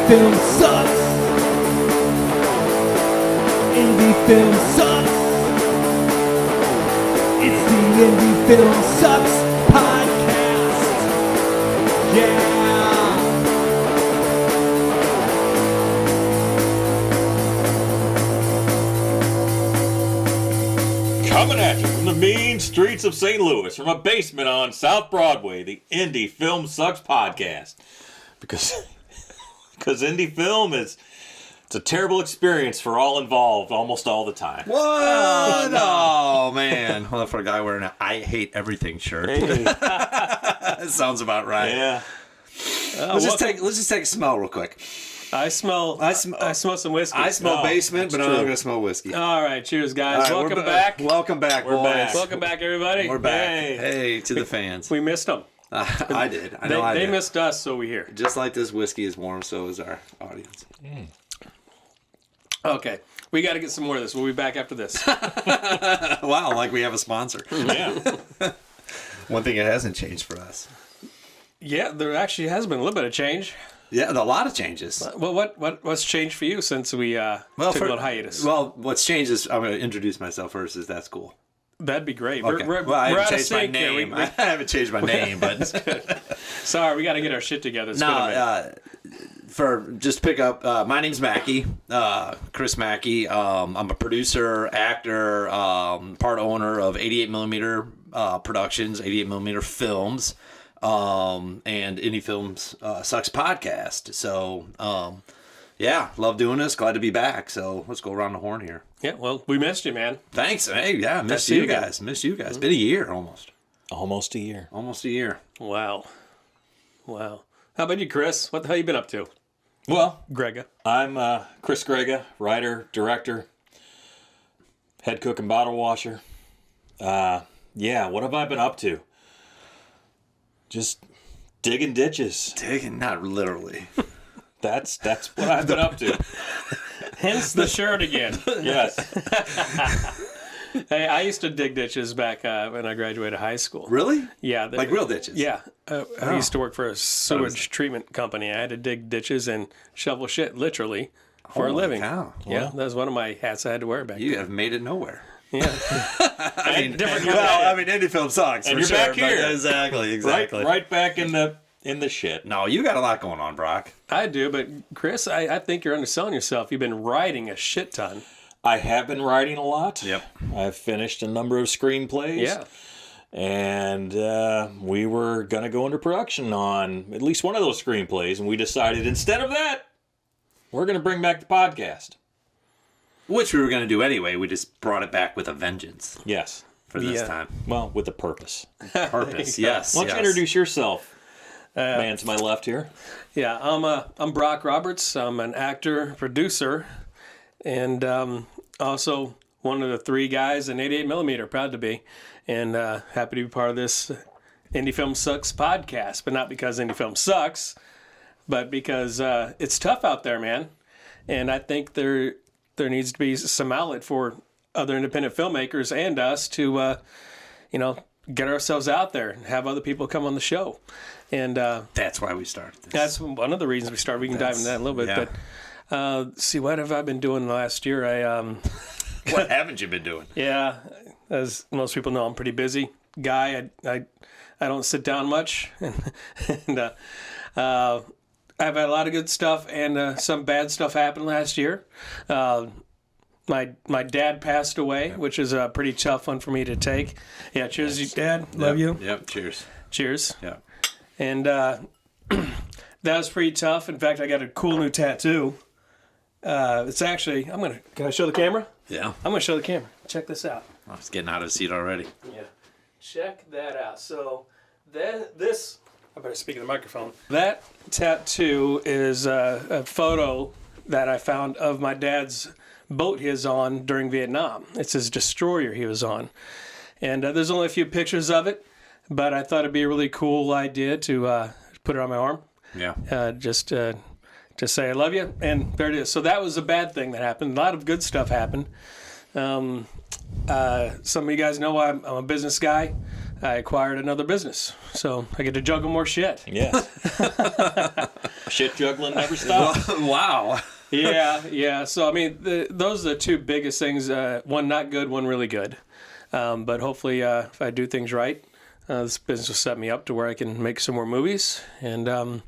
film sucks. Indie film sucks. It's the Indie Film Sucks podcast. Yeah. Coming at you from the mean streets of St. Louis, from a basement on South Broadway, the Indie Film Sucks podcast. Because indie film it's a terrible experience for all involved almost all the time. What? Oh, man. Well, for a guy wearing an I hate everything shirt. Hey. That sounds about right. Yeah. Let's just take a smell real quick. I smell some whiskey. I smell No, basement, but that's I'm not true. going to smell whiskey. All right, cheers, guys. All right, Welcome back. Welcome back, We're boys. back. Welcome back, everybody. We're back. Hey. Hey, to the fans. We missed them. I did. I know I They did. missed us, so we here. Just like this whiskey is warm, so is our audience. Okay, we got to get some more of this. We'll be back after this. Wow, like we have a sponsor. Yeah. One thing it hasn't changed for us. Yeah, there actually has been a little bit of change. Yeah, a lot of changes. Well, what's changed for you since we took a little hiatus? Well, what's changed is I'm going to introduce myself first. Is that's cool? That'd be great. Okay. We're Well, I out haven't of changed my sync here. name. I haven't changed my name, but Sorry, we got to get our shit together. It's been a minute. for just pick up. My name's Mackey, Chris Mackey. I'm a producer, actor, part owner of 88mm Productions, 88mm Films, and Indie Films Sucks podcast. So, yeah, love doing this. Glad to be back. So let's go around the horn here. Yeah, well, we missed you, man. Thanks. Hey, yeah, missed see you you again. guys. Missed you guys. Been a year almost. Almost a year. Almost a year. Wow. How about you, Chris? What the hell you been up to? Well, Grega. I'm Chris Grega, writer, director, head cook and bottle washer. Yeah, what have I been up to? Just digging ditches. Digging, not literally. That's what I've been up to. Hence the shirt again. Yes. Hey, I used to dig ditches back when I graduated high school. Really? Yeah. Like real ditches? Yeah. I used to work for a sewage treatment company. I had to dig ditches and shovel shit, literally, for a Holy living. cow. Yeah, that was one of my hats I had to wear back You then. have made it nowhere. Yeah. I mean, different Indie film sucks. And for you're sure, back but- here. Exactly. right back in the shit. No, you got a lot going on, Brock. I do, but Chris, I think you're underselling yourself. You've been writing a shit ton. I have been writing a lot. Yep. I've finished a number of screenplays. Yeah. And we were going to go into production on at least one of those screenplays, and we decided instead of that, we're going to bring back the podcast. Which we were going to do anyway. We just brought it back with a vengeance Yes. for this Yeah. time. Well, with a purpose. Purpose, yes. Why don't you yes. introduce yourself, man to my left here? Yeah, I'm Brock Roberts. I'm an actor, producer, and also one of the three guys in 88mm. Proud to be, and happy to be part of this Indie Film Sucks podcast. But not because Indie Film sucks, but because it's tough out there, man. And I think there needs to be some outlet for other independent filmmakers and us to, get ourselves out there and have other people come on the show. And That's why we started this. that's one of the reasons we started. We can dive into that a little bit. yeah. But see, what have I been doing last year? What haven't you been doing? Yeah, as most people know, I'm a pretty busy guy. I don't sit down much, and I've had a lot of good stuff and some bad stuff happened last year. My dad passed away, which is a pretty tough one for me to take. Yeah, cheers, Dad. Love you. Yep, cheers. Cheers. Yeah. And that was pretty tough. In fact, I got a cool new tattoo. It's actually, can I show the camera? Yeah. I'm going to show the camera. Check this out. I was getting out of the seat already. Yeah. Check that out. So this, I better speak in the microphone. That tattoo is a photo that I found of my dad's boat he was on during Vietnam. It's his destroyer he was on. And there's only a few pictures of it, but I thought it'd be a really cool idea to put it on my arm. Yeah. Just to say I love you, and there it is. So that was a bad thing that happened. A lot of good stuff happened. Some of you guys know I'm a business guy. I acquired another business, so I get to juggle more shit. Yes. Shit juggling never stops. Wow. Yeah. So I mean, those are the two biggest things. One not good, one really good. But hopefully, if I do things right, this business will set me up to where I can make some more movies and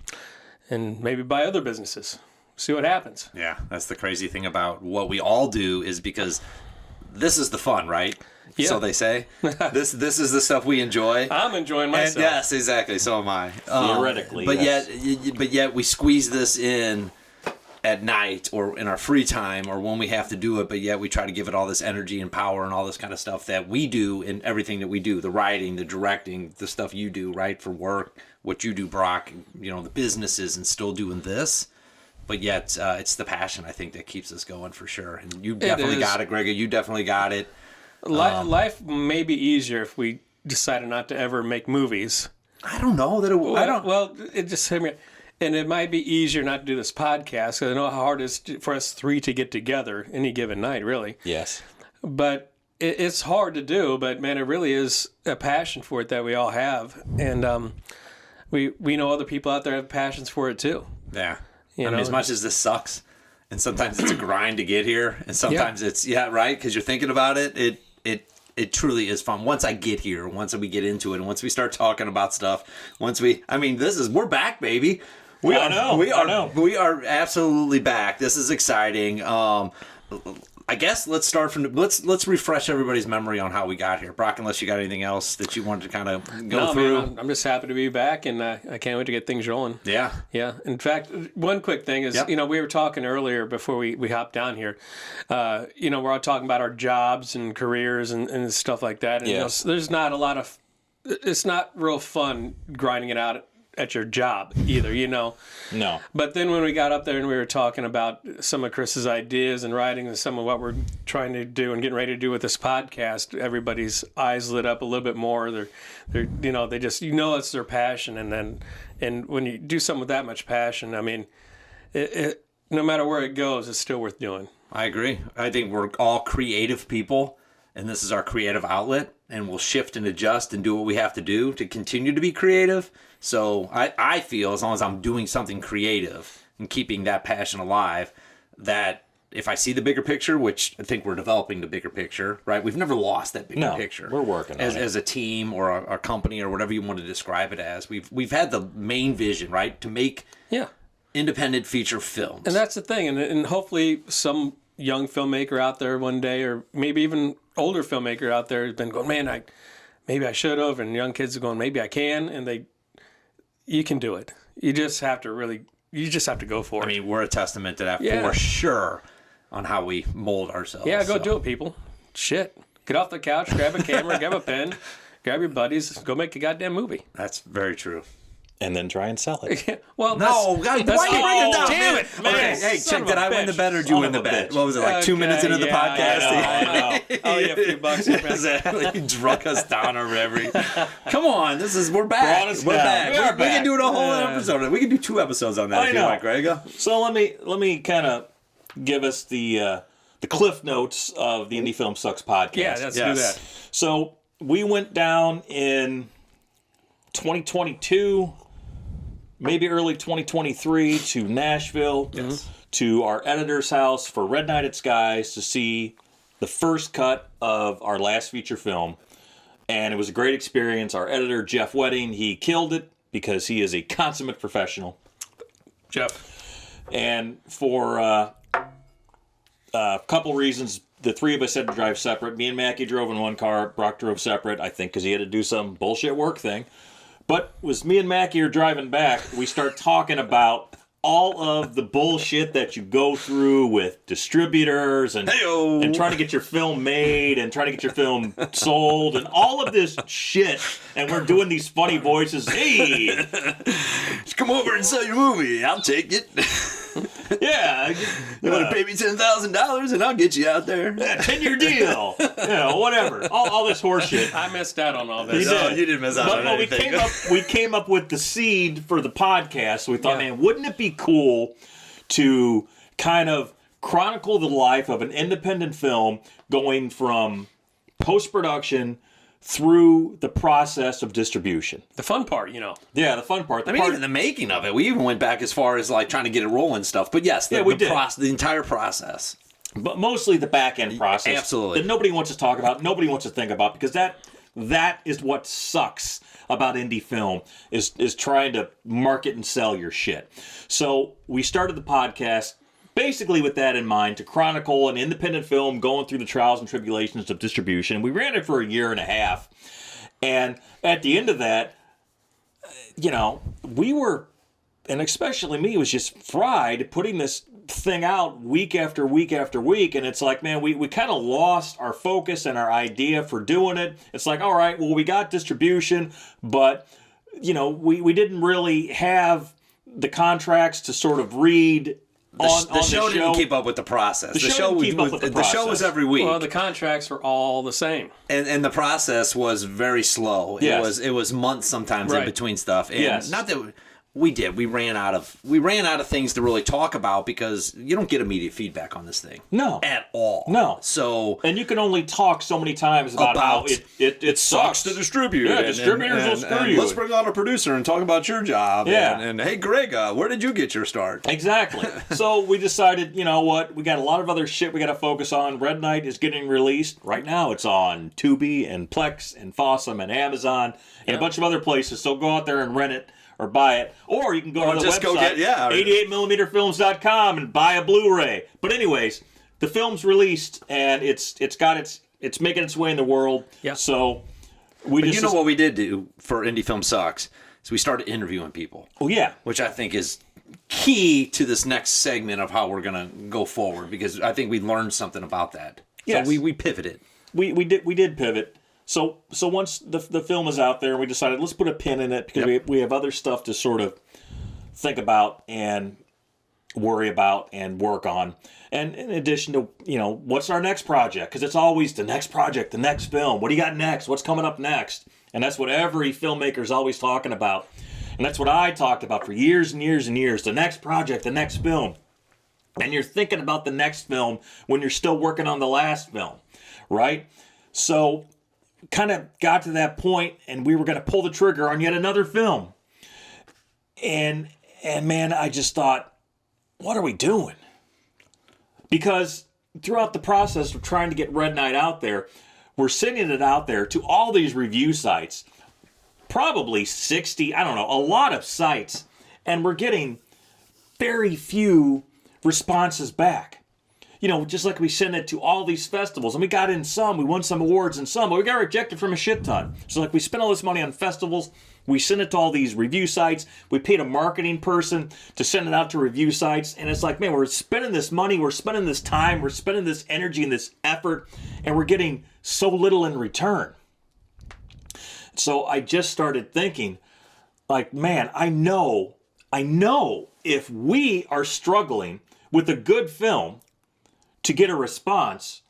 maybe buy other businesses. See what happens. Yeah, that's the crazy thing about what we all do is because this is the fun, right? Yeah. So they say. This is the stuff we enjoy. I'm enjoying myself. And yes, exactly. So am I. Theoretically, but yes. yet we squeeze this in at night or in our free time or when we have to do it. But yet we try to give it all this energy and power and all this kind of stuff that we do in everything that we do: the writing, the directing, the stuff you do, right, for work, what you do, Brock. You know, the businesses, and still doing this. But yet it's the passion, I think, that keeps us going for sure. And you definitely got it, Greg. You definitely got it. Life may be easier if we decided not to ever make movies. I don't know that it will. I don't. Well, it just hit me. And it might be easier not to do this podcast because I know how hard it is for us three to get together any given night, really. Yes. But it's hard to do. But man, it really is a passion for it that we all have, and we know other people out there have passions for it too. Yeah. You I mean, know? as much as this sucks, and sometimes it's a grind to get here, and sometimes it's right, because you're thinking about it. It truly is fun. Once I get here, once we get into it, and once we start talking about stuff, we're back, baby. We are absolutely back. This is exciting. I guess let's start from let's refresh everybody's memory on how we got here. Brock, unless you got anything else that you wanted to kind of go through. Man, I'm just happy to be back, and I can't wait to get things rolling. Yeah. In fact, one quick thing is, Yep. we were talking earlier before we hopped down here. We're all talking about our jobs and careers and stuff like that. And Yes. there's not a lot of. It's not real fun grinding it out at your job either, No. But then when we got up there and we were talking about some of Chris's ideas and writing and some of what we're trying to do and getting ready to do with this podcast, everybody's eyes lit up a little bit more. They're they just, it's their passion. And when you do something with that much passion, I mean, it no matter where it goes, it's still worth doing. I agree. I think we're all creative people, and this is our creative outlet, and we'll shift and adjust and do what we have to do to continue to be creative. So I feel as long as I'm doing something creative and keeping that passion alive, that if I see the bigger picture, which I think we're developing the bigger picture, right? We've never lost that bigger picture. We're working on it. As a team or a company or whatever you want to describe it as. We've had the main vision, right? To make independent feature films. And that's the thing. And hopefully some young filmmaker out there one day, or maybe even older filmmaker out there has been going, man, maybe I should have. And young kids are going, maybe I can. And you can do it. You just have to go for it. I mean, we're a testament to that for sure on how we mold ourselves. Yeah, go do it, people. Shit. Get off the couch, grab a camera, grab a pen, grab your buddies, go make a goddamn movie. That's very true. And then try and sell it. Well, No, God, why you bring it down? Damn it, man. Okay, hey, Son check, of did a I win the bitch. bet or did you Son win the of a bet? bitch. What was it, like 2 minutes into the podcast? I know. Oh, yeah, a few bucks. Exactly. He drunk us down or whatever. Come on, we're back. Brought us We're down. back. We are We can back. do a whole episode. We can do 2 episodes on that I if you know. like, Greg. So let me kind of give us the cliff notes of the Indie Film Sucks podcast. Yeah, let's do Yes. that. So we went down in 2022, maybe early 2023, to Nashville, to our editor's house for Red Nighted Skies to see the first cut of our last feature film. And it was a great experience. Our editor, Jeff Wedding, he killed it because he is a consummate professional. Jeff. And for a couple reasons, the three of us had to drive separate. Me and Mackie drove in one car. Brock drove separate, I think, because he had to do some bullshit work thing. But as me and Mackie are driving back, we start talking about all of the bullshit that you go through with distributors and trying to get your film made and trying to get your film sold and all of this shit. And we're doing these funny voices. Hey, Just come over and sell your movie. I'll take it. yeah, You want to pay me $10,000 and I'll get you out there. 10-year deal, whatever. All this horse shit. I missed out on all this. No, you didn't miss out on But anything. we came up with the seed for the podcast. So we thought, man, wouldn't it be cool to kind of chronicle the life of an independent film going from post-production through the process of distribution. The fun part, Yeah, the fun part. I mean, even the making of it. We even went back as far as like trying to get it rolling stuff. But yes, we did. The entire process. But mostly the back end process. Absolutely. That nobody wants to talk about, nobody wants to think about, because that is what sucks about indie film is trying to market and sell your shit. So we started the podcast basically with that in mind, to chronicle an independent film going through the trials and tribulations of distribution. We ran it for a year and a half. And at the end of that, we were, and especially me, was just fried putting this thing out week after week after week. And it's like, man, we kind of lost our focus and our idea for doing it. It's like, all right, well, we got distribution, but, we didn't really have the contracts to sort of read. The show didn't keep up with the process. The show was every week. Well, the contracts were all the same, and the process was very slow. Yes. It was months sometimes in between stuff. And yes. Not that we did. We ran out of things to really talk about because you don't get immediate feedback on this thing. No. At all. No. So and you can only talk so many times about how it sucks to distribute. Yeah, distributors will screw you. Let's bring on a producer and talk about your job. Yeah. And hey, Greg, where did you get your start? Exactly. So we decided, you know what? We got a lot of other shit we got to focus on. Red Knight is getting released. Right now it's on Tubi and Plex and Fossum and Amazon and a bunch of other places. So go out there and rent it or buy it. Or you can go to the website, 88mmfilms.com, and buy a Blu-ray. But anyways, the film's released and it's making its way in the world. Yeah. So you know what we did do for Indie Film Sucks? So we started interviewing people. Oh yeah. Which I think is key to this next segment of how we're gonna go forward, because I think we learned something about that. Yes. So we pivoted. We did pivot. So once the film is out there, we decided let's put a pin in it because we have other stuff to sort of think about and worry about and work on. And in addition to, what's our next project? Because it's always the next project, the next film. What do you got next? What's coming up next? And that's what every filmmaker is always talking about. And that's what I talked about for years and years and years. The next project, the next film. And you're thinking about the next film when you're still working on the last film, right? So kind of got to that point and we were going to pull the trigger on yet another film. And man, I just thought, what are we doing? Because throughout the process of trying to get Red Knight out there, we're sending it out there to all these review sites, probably 60, I don't know, a lot of sites, and we're getting very few responses back. Just like we sent it to all these festivals, and we got in some, we won some awards in some, but we got rejected from a shit ton. So like we spent all this money on festivals, we sent it to all these review sites, we paid a marketing person to send it out to review sites, and it's like, man, we're spending this money, we're spending this time, we're spending this energy and this effort, and we're getting so little in return. So I just started thinking, like, man, I know if we are struggling with a good film to get a response,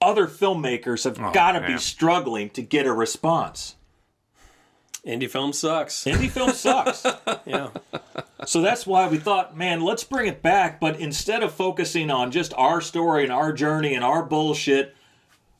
other filmmakers have got to be struggling to get a response. Indie film sucks. Indie film sucks. Yeah. So that's why we thought, man, let's bring it back. But instead of focusing on just our story and our journey and our bullshit,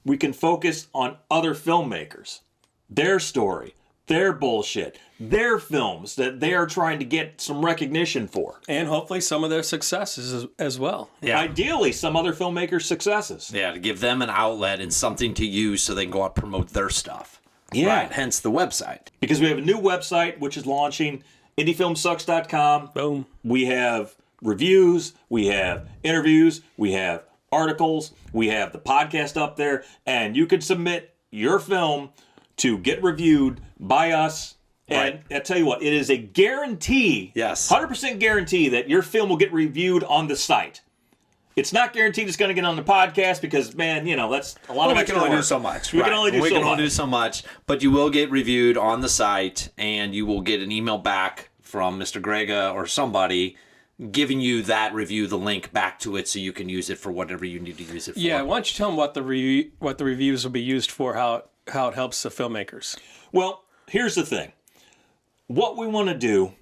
we can focus on other filmmakers, their story, their bullshit, their films that they are trying to get some recognition for. And hopefully some of their successes as well. Yeah. Ideally, some other filmmakers' successes. Yeah, to give them an outlet and something to use so they can go out and promote their stuff. Yeah. Right, hence the website. Because we have a new website, which is launching, indiefilmsucks.com. Boom. We have reviews, we have interviews, we have articles, we have the podcast up there, and you can submit your film to get reviewed by us. And I tell you what, it is a guarantee, yes, 100% guarantee that your film will get reviewed on the site. It's not guaranteed it's going to get on the podcast because, man, that's a lot of extra work. We can only do so much. We can only do so much. But you will get reviewed on the site, and you will get an email back from Mr. Grega or somebody giving you that review, the link back to it, so you can use it for whatever you need to use it for. Yeah, why don't you tell them what the reviews will be used for, how it helps the filmmakers. Well, here's the thing. What we want to do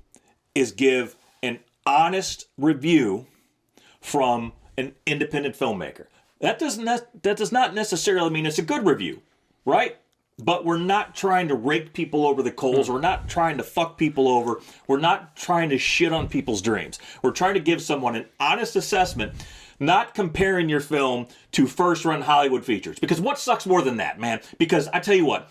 is give an honest review from an independent filmmaker. That does not necessarily mean it's a good review, right? but we're not trying to rake people over the coals. We're not trying to fuck people over. We're not trying to shit on people's dreams. We're trying to give someone an honest assessment, not comparing your film to first-run Hollywood features. Because what sucks more than that, man? Because I tell you what,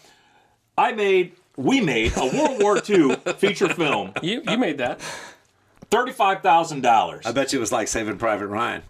we made a World War II feature film, You made that. $35,000. I bet you it was like Saving Private Ryan.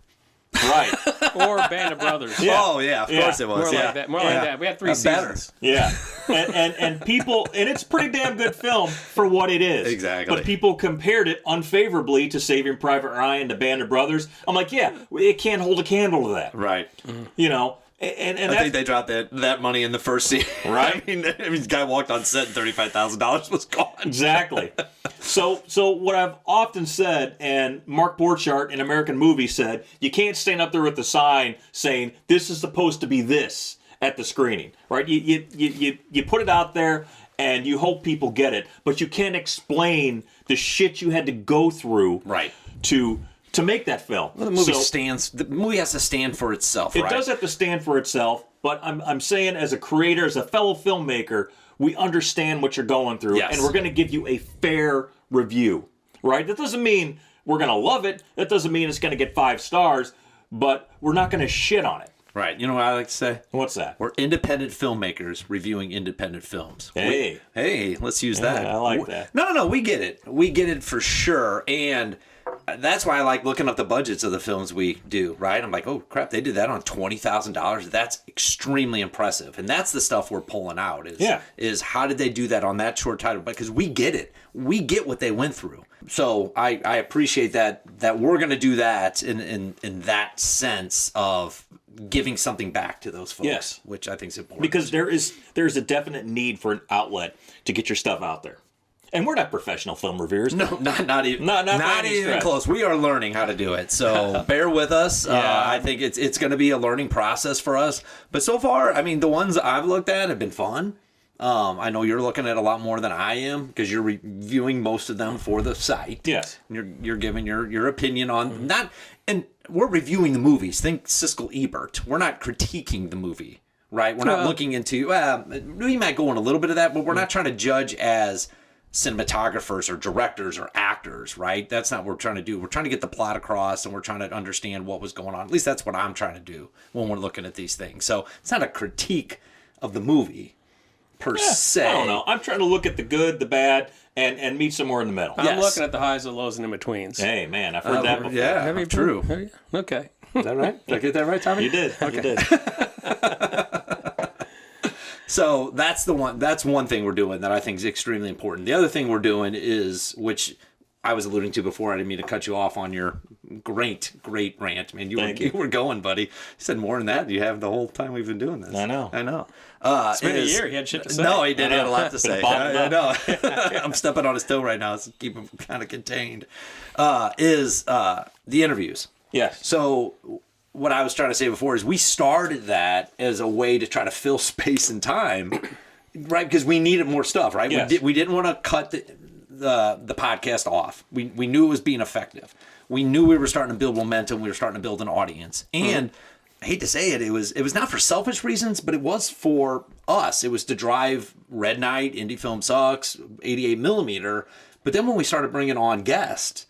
Right. Or Band of Brothers. Yeah. Oh yeah, of Yeah. course it was. More yeah. like that. More Yeah. like that. We had 3 Better. seasons. Yeah, and people, and it's a pretty damn good film for what it is. Exactly. But people compared it unfavorably to Saving Private Ryan, to Band of Brothers. I'm like, yeah, it can't hold a candle to that. Right. You know, and I that's, think they dropped that money in the first scene. Right. I mean, this guy walked on set and $35,000 was gone. exactly. So what I've often said, and Mark Borchardt in American Movies said, you can't stand up there with the sign saying this is supposed to be this at the screening, right? You put it out there and you hope people get it, but you can't explain the shit you had to go through, Right. to make that film. The movie So the movie has to stand for itself, it right? does have to stand for itself, but I'm saying as a creator, as a fellow filmmaker, we understand what you're going through, Yes. and we're going to give you a fair review, right? That doesn't mean we're going to love it. That doesn't mean it's going to get 5 stars, but we're not going to shit on it. Right. You know what I like to say? What's that? We're independent filmmakers reviewing independent films. Hey. Hey, let's use that. I like that. No, we get it. We get it for sure. And that's why I like looking up the budgets of the films we do, right? I'm like, oh, crap, they did that on $20,000. That's extremely impressive. And that's the stuff we're pulling out is how did they do that on that short title? Because we get it. We get what they went through. So I appreciate that we're going to do that in that sense of giving something back to those folks, Yes. which I think is important. Because there's a definite need for an outlet to get your stuff out there. And we're not professional film reviewers. No, not even Not by any even stretch. close. We are learning how to do it, so bear with us. Yeah. I think it's going to be a learning process for us. But so far, I mean, the ones I've looked at have been fun. I know you're looking at a lot more than I am because you're reviewing most of them for the site. Yes. You're giving your opinion on not, and we're reviewing the movies. Think Siskel Ebert. We're not critiquing the movie, right? We're not looking into. We might go in a little bit of that, but we're not trying to judge as cinematographers or directors or actors, right? That's not what we're trying to do. We're trying to get the plot across, and we're trying to understand what was going on. At least that's what I'm trying to do when we're looking at these things. So it's not a critique of the movie per se. I don't know. I'm trying to look at the good, the bad, and meet somewhere in the middle. I'm Yes. looking at the highs and lows and in betweens. Hey, man, I've heard that before. Yeah, Have you true. have you? Okay. Is that right? Did I get that right, Tommy? You did. You did. So that's the one. That's one thing we're doing that I think is extremely important. The other thing we're doing is, which I was alluding to before. I didn't mean to cut you off on your great rant, man. You were going, buddy. You said more than that. You have the whole time we've been doing this. I know. It's been a year. He had shit to say. No, he did. He had a lot to say. bottled I know. I'm stepping on his toe right now. So keep him kind of contained. The interviews. Yes. So what I was trying to say before is we started that as a way to try to fill space and time, right? Because we needed more stuff, right? Yes. We didn't want to cut the podcast off. We knew it was being effective. We knew we were starting to build momentum. We were starting to build an audience. And I hate to say it, it was not for selfish reasons, but it was for us. It was to drive Red Knight, Indie Film Sucks, 88 millimeter. But then when we started bringing on guests,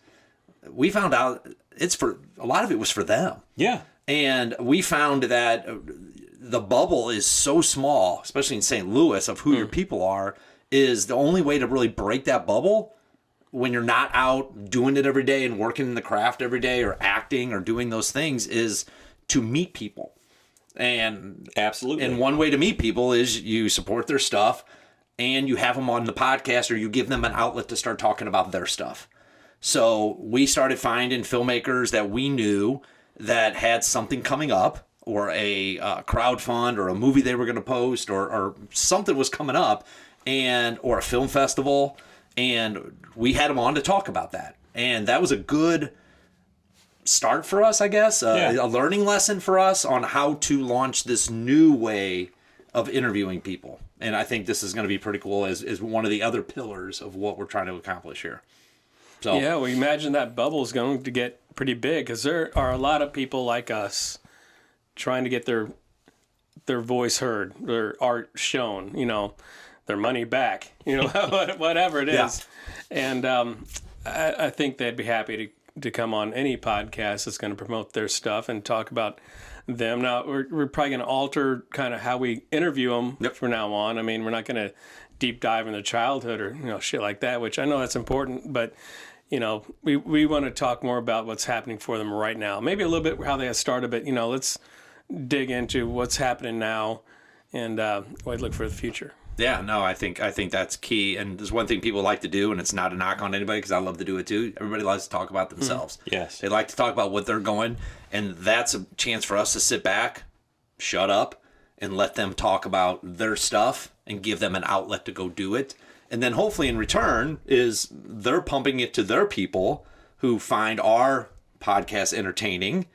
we found out a lot of it was for them. Yeah. And we found that the bubble is so small, especially in St. Louis, of who your people are, is the only way to really break that bubble when you're not out doing it every day and working in the craft every day or acting or doing those things is to meet people. And Absolutely. and one way to meet people is you support their stuff and you have them on the podcast or you give them an outlet to start talking about their stuff. So we started finding filmmakers that we knew that had something coming up or a crowd fund or a movie they were going to post or something was coming up or a film festival. And we had them on to talk about that. And that was a good start for us, I guess. A learning lesson for us on how to launch this new way of interviewing people. And I think this is going to be pretty cool as one of the other pillars of what we're trying to accomplish here. So Yeah, we imagine that bubble is going to get pretty big because there are a lot of people like us trying to get their their voice heard, their art shown, their money back, whatever it is. Yeah. And I think they'd be happy to come on any podcast that's going to promote their stuff and talk about them. Now, we're probably going to alter kind of how we interview them from now on. I mean, we're not going to deep dive into childhood or, shit like that, which I know that's important, but, we want to talk more about what's happening for them right now. Maybe a little bit how they got started, but, let's dig into what's happening now and look for the future. Yeah, no, I think that's key. And there's one thing people like to do, and it's not a knock on anybody because I love to do it too. Everybody likes to talk about themselves. Yes. They like to talk about what they're going, and that's a chance for us to sit back, shut up, and let them talk about their stuff and give them an outlet to go do it. And then hopefully in return is they're pumping it to their people who find our podcast entertaining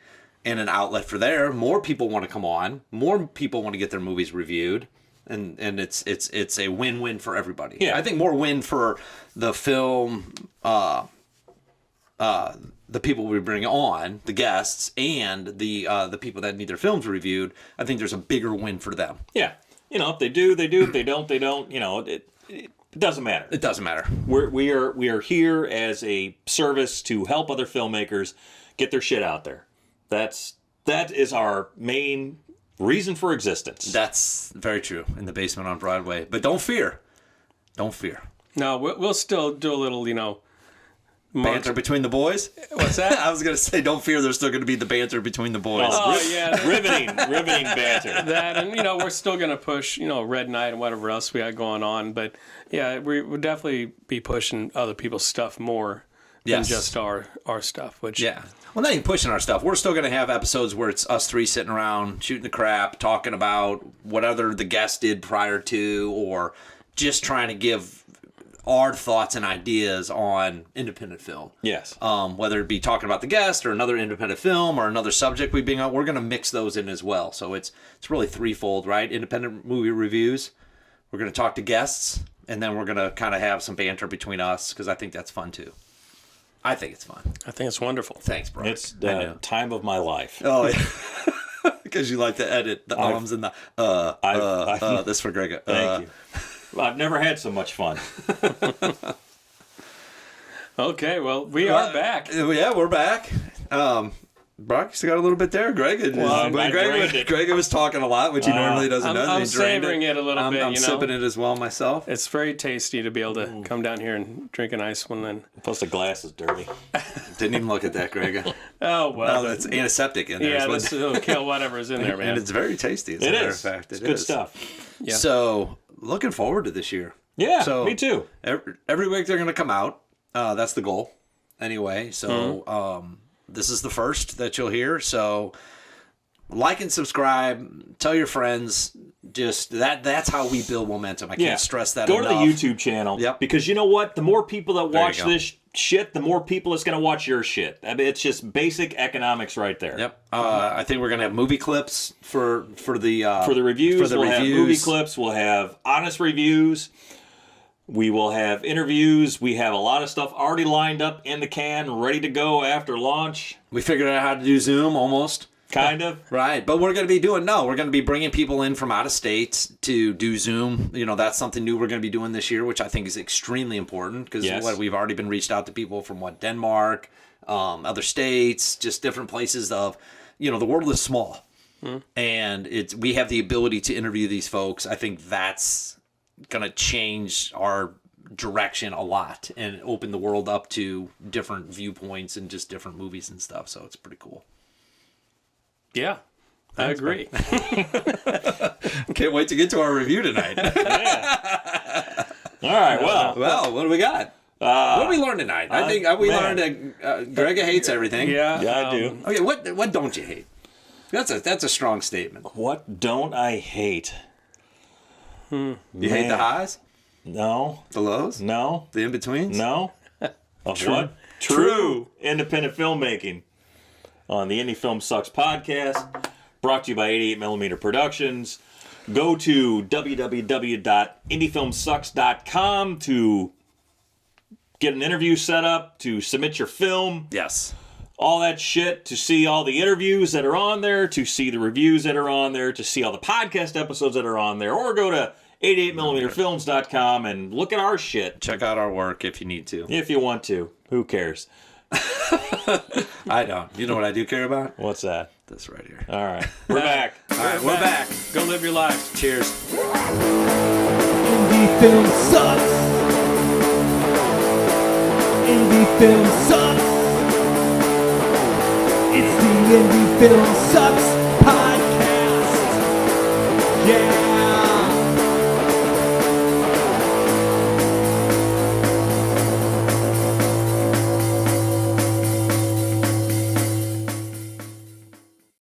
and an outlet for more people want to come on, more people want to get their movies reviewed. And it's a win-win for everybody. Yeah. I think more win for the film, the people we bring on, the guests, and the people that need their films reviewed. I think there's a bigger win for them. Yeah. If they do, they do. If they don't, they don't. It doesn't matter. It doesn't matter. We are here as a service to help other filmmakers get their shit out there. That is our main reason for existence. That's very true in the basement on Broadway. But don't fear. Don't fear. No, we'll still do a little, Banter between the boys? What's that? I was going to say, don't fear, there's still going to be the banter between the boys. Oh, yeah. riveting banter. That, and, we're still going to push, Red Knight and whatever else we got going on. But, yeah, we would definitely be pushing other people's stuff more than just our stuff. Which Yeah. Well, not even pushing our stuff. We're still going to have episodes where it's us three sitting around, shooting the crap, talking about whatever the guest did prior to, or just trying to give our thoughts and ideas on independent film. Yes. Whether it be talking about the guest or another independent film or another subject we bring on, we're going to mix those in as well. So it's really threefold, right? Independent movie reviews. We're going to talk to guests, and then we're going to kind of have some banter between us because I think that's fun too. I think it's fun. I think it's wonderful. Thanks, bro. It's the time of my life. Oh, yeah. Because you like to edit the ums and the this for Greg. Thank you. Well, I've never had so much fun. Okay, well, we are back. Yeah, we're back. Brock, you still got a little bit there. Greg was talking a lot, which he normally doesn't do. I'm savoring it a little bit. I'm sipping it as well myself. It's very tasty to be able to come down here and drink a nice one. Then Plus the glass is dirty. Didn't even look at that, Greg. oh well, That's antiseptic in there. yeah, is what- it'll kill whatever's in there, man. and it's very tasty. As a matter of fact, It's good stuff. Yeah. So looking forward to this year. Yeah, So- me too. Every week they're going to come out. That's the goal, anyway. So this is the first that you'll hear. So like and subscribe. Tell your friends. Just that's how we build momentum. I can't stress that Go enough. to the YouTube channel. Yep. Because you know what? The more people that There you watch go. this shit, the more people it's going to watch your shit. I mean, it's just basic economics right there. Yep. I think we're going to have movie clips for the For the reviews, For the we'll have reviews. movie clips. We'll have honest reviews. We will have interviews. We have a lot of stuff already lined up in the can, ready to go after launch. We figured out how to do Zoom almost. Kind of. Right, but we're going to be we're going to be bringing people in from out of state to do Zoom. That's something new we're going to be doing this year, which I think is extremely important because Yes. we've already been reached out to people from Denmark, other states, just different places of, the world is small. And we have the ability to interview these folks. I think that's going to change our direction a lot and open the world up to different viewpoints and just different movies and stuff. So it's pretty cool. Yeah, I agree. Can't wait to get to our review tonight. All right. Well, Well, what do we got? What did we learn tonight? I think we man. learned that Greg hates everything. Yeah, yeah, I do. Okay, what don't you hate? That's a strong statement. What don't I hate? You hate the highs, No. the lows, No. the in betweens. No. Of what? True independent filmmaking on the Indie Film Sucks podcast, brought to you by 88mm Productions. Go to www.indiefilmsucks.com to get an interview set up, to submit your film. Yes. all that shit, to see all the interviews that are on there, to see the reviews that are on there, to see all the podcast episodes that are on there, or go to 88mmfilms.com and look at our shit. Check out our work if you need to. If you want to. Who cares? I don't. You know what I do care about? What's that? This right here. All right. We're back. All right, we're back. Go live your life. Cheers. Indie film sucks. Indie film sucks. It's the Indie Film Sucks podcast. Yeah.